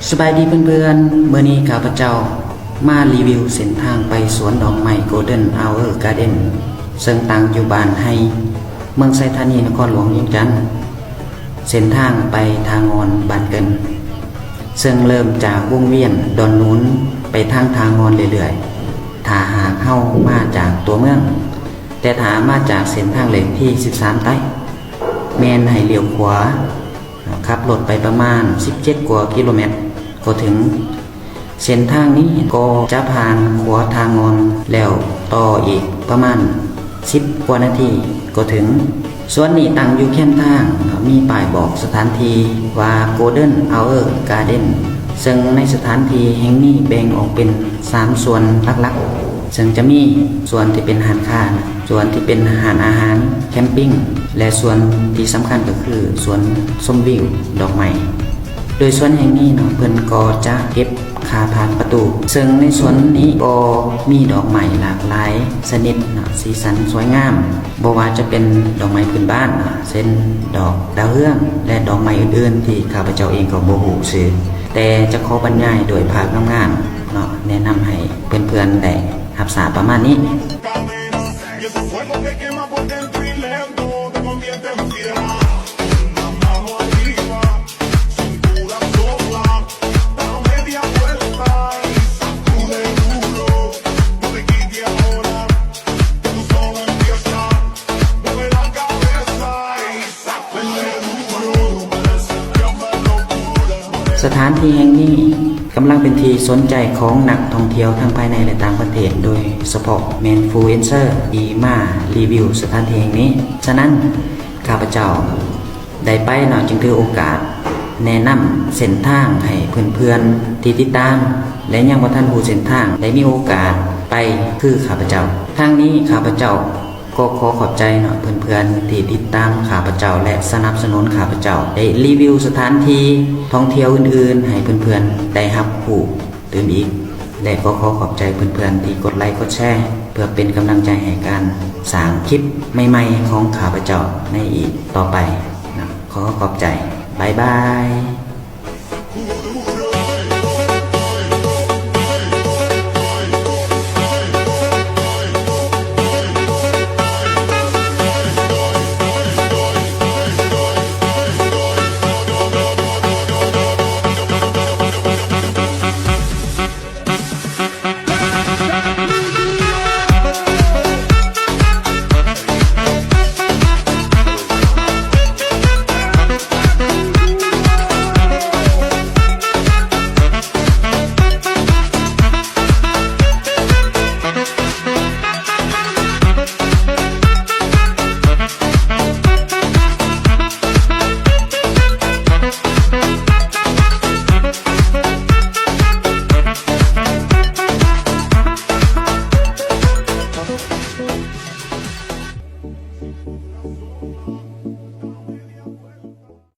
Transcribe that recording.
สบายดีเพื่อนๆเมื่อนี้ข้าพเจ้ามารีวิวเส้นทางไปสวนดอกไม้โกลเด้นอเวอร์การ์เด้นซึ่งตั้งอยู่บ้านให้เมืองไซธานีนครหลวงเวียงจันทน์เส้นทางไปทางอนบ้านเกินซึ่งเริ่มจากวงเวียนดอนนูนไปทางอนเรื่อยๆถ้าหากเข้ามาจากตัวเมืองแต่ถ้ามาจากเส้นทางเหล็กที่13ใต้แมนให้เลี้ยวขวาขับรถไปประมาณ17กว่ากิโลเมตรก็ถึงเส้นทางนี้ก็จะผ่านขัวทางงอนแล้วต่ออีกประมาณ10กว่านาทีก็ถึงสวนนี้ตั้งอยู่แค่ทางมีป้ายบอกสถานที่ว่า Golden Hour Garden ซึ่งในสถานที่แห่งนี้แบ่งออกเป็น3ส่วนหลักๆซึ่งจะมีส่วนที่เป็นอาหารค้าส่วนที่เป็นอาหารแคมปิ้งและส่วนที่สำคัญก็คือส่วนชมวิวดอกไม้โดยส่วนแห่งนี้เพิ่นก็จะเก็บค่าผ่านประตูซึ่งในส่วนนี้ก็มีดอกไม้หลากหลายชนิดสีสันสวยงามบ่ว่าจะเป็นดอกไม้พื้นบ้านเช่นดอกดาวเรืองและดอกไม้อื่นๆที่ข้าพเจ้าเองก็บ่ฮู้ชื่อแต่จะขอบรรยายโดยภาพงามๆแนะนำให้เพื่อนๆได้รับทราบประมาณนี้สถานที่แห่งนี้กำลังเป็นที่สนใจของนักท่องเที่ยวทั้งภายในและต่างประเทศโดยเฉพาะแมนฟูเอนเซอร์ที่มารีวิวสถานที่แห่งนี้ฉะนั้นข้าพเจ้าได้ไปจึงถือโอกาสแนะนำเส้นทางให้เพื่อนๆที่ติดตามและยังบ่ทันรู้เส้นทางได้มีโอกาสไปคือข้าพเจ้าทางนี้ข้าพเจ้าก็ขอขอบใจเพื่อนๆที่ติดตามข้าพเจ้าและสนับสนุนข้าพเจ้าได้รีวิวสถานที่ท่องเที่ยวอื่นๆให้เพื่อนๆได้รับรู้ตื่นอีกและก็ขอขอบใจเพื่อนๆที่กดไลค์กดแชร์เพื่อเป็นกำลังใจให้การสร้างคลิปใหม่ๆของข้าพเจ้าในอีกต่อไปขอขอบใจบ๊ายบาย